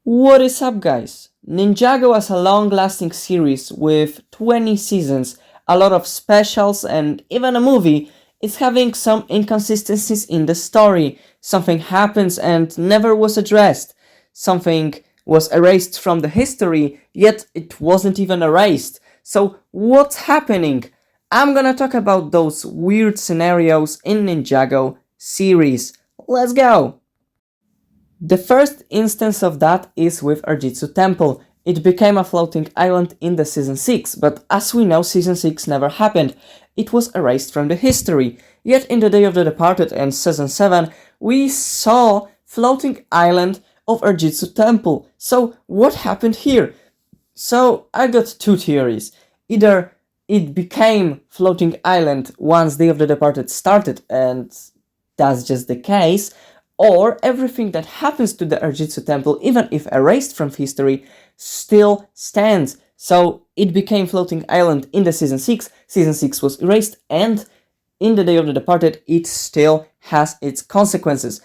What is up, guys? Ninjago is a long-lasting series with 20 seasons, a lot of specials, and even a movie. It's having some inconsistencies in the story. Something happens and never was addressed. Something was erased from the history, yet it wasn't even erased. So, what's happening? I'm gonna talk about those weird scenarios in Ninjago series. Let's go! The first instance of that is with Arjitsu Temple. It became a floating island in the season 6, but as we know, season 6 never happened. It was erased from the history. Yet in the Day of the Departed and season 7, we saw floating island of Arjitsu Temple. So what happened here? So I got two theories. Either it became floating island once Day of the Departed started, and that's just the case, or everything that happens to the Arjitsu temple, even if erased from history, still stands. So it became floating island in the season 6, season 6 was erased, and in the Day of the Departed it still has its consequences.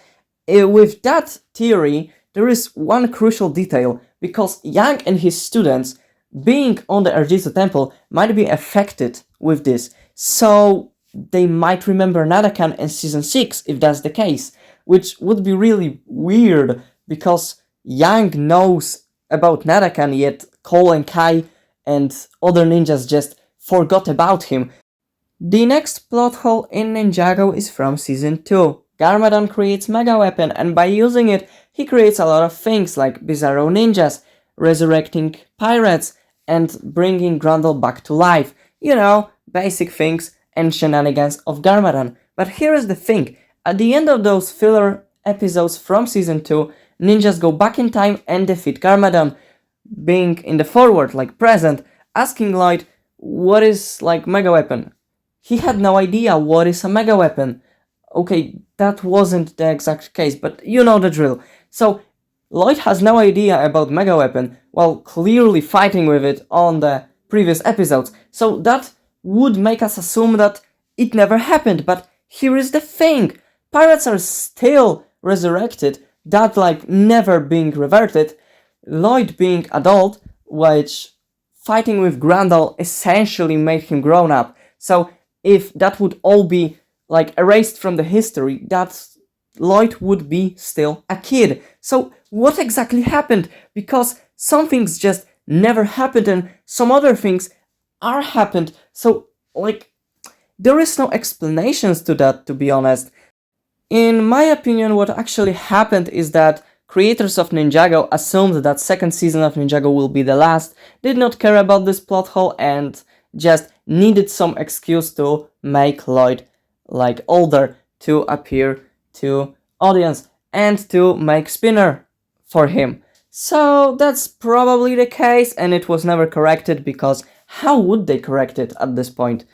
With that theory, there is one crucial detail, because Yang and his students being on the Arjitsu temple might be affected with this, so they might remember Nadakan in season 6 if that's the case, which would be really weird because Yang knows about Nadakan, yet Cole and Kai and other ninjas just forgot about him. The next plot hole in Ninjago is from season 2. Garmadon creates Mega Weapon, and by using it, he creates a lot of things like Bizarro ninjas, resurrecting pirates, and bringing Grundle back to life. You know, basic things and shenanigans of Garmadon. But here is the thing. At the end of those filler episodes from season 2, ninjas go back in time and defeat Garmadon, being in the forward, like present, asking Lloyd what is like Mega Weapon. He had no idea what is a Mega Weapon. Okay, that wasn't the exact case, but you know the drill. So Lloyd has no idea about Mega Weapon, while clearly fighting with it on the previous episodes. So that would make us assume that it never happened, but here is the thing. Pirates are still resurrected, that like never being reverted. Lloyd being adult, which fighting with Grundle essentially made him grown up. So if that would all be like erased from the history, that Lloyd would be still a kid. So what exactly happened? Because some things just never happened and some other things are happened. So like there is no explanations to that, to be honest. In my opinion, what actually happened is that creators of Ninjago assumed that second season of Ninjago will be the last, did not care about this plot hole, and just needed some excuse to make Lloyd like older to appear to audience and to make Spinner for him. So that's probably the case, and it was never corrected because how would they correct it at this point?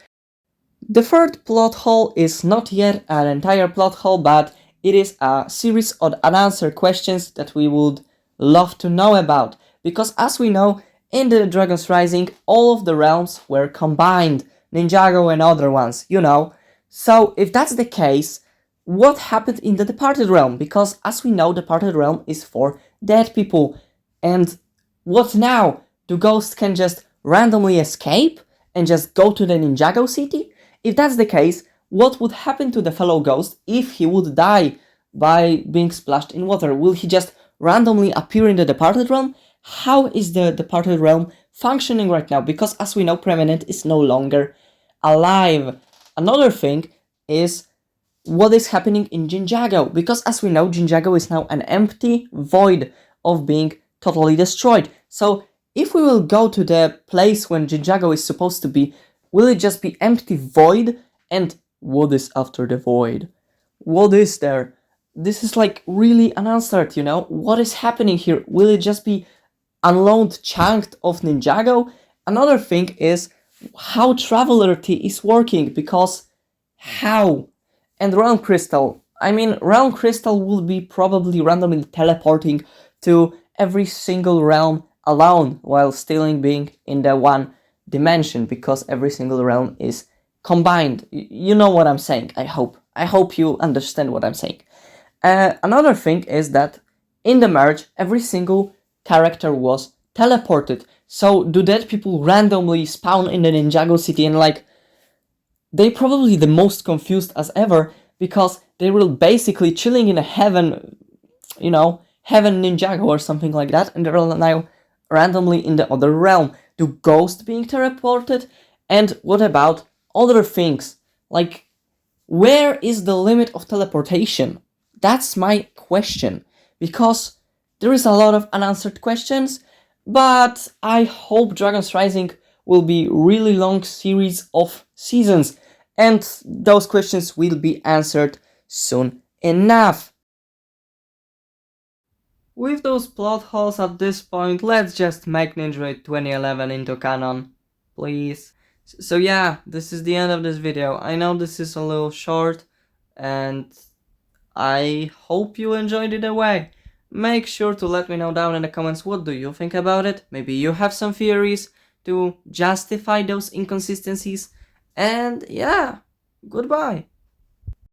The third plot hole is not yet an entire plot hole, but it is a series of unanswered questions that we would love to know about. Because as we know, in the Dragon's Rising, all of the realms were combined, Ninjago and other ones, you know. So if that's the case, what happened in the Departed Realm? Because as we know, Departed Realm is for dead people. And what now? Do ghosts can just randomly escape and just go to the Ninjago city? If that's the case, what would happen to the fellow ghost if he would die by being splashed in water? Will he just randomly appear in the Departed Realm? How is the Departed Realm functioning right now? Because as we know, Preeminent is no longer alive. Another thing is what is happening in Ninjago, because as we know, Ninjago is now an empty void of being totally destroyed. So if we will go to the place when Ninjago is supposed to be, will it just be empty void? And what is after the void? What is there? This is like really unanswered, you know? What is happening here? Will it just be unloaned chunk of Ninjago? Another thing is how Traveler T is working, because how? And Realm Crystal. I mean, Realm Crystal will be probably randomly teleporting to every single realm alone while still being in the one dimension, because every single realm is combined. You know what I'm saying, I hope. I hope you understand what I'm saying. Another thing is that in the merge, every single character was teleported. So do dead people randomly spawn in the Ninjago city and like they probably the most confused as ever because they were basically chilling in a heaven, heaven Ninjago or something like that, and they're now randomly in the other realm. Do ghosts being teleported? And what about other things? Like, where is the limit of teleportation? That's my question. Because there is a lot of unanswered questions, but I hope Dragon's Rising will be really long series of seasons, and those questions will be answered soon enough. With those plot holes at this point, let's just make Ninja 2011 into canon, please. So yeah, this is the end of this video. I know this is a little short, and I hope you enjoyed it away. Make sure to let me know down in the comments what do you think about it. Maybe you have some theories to justify those inconsistencies. And yeah, goodbye.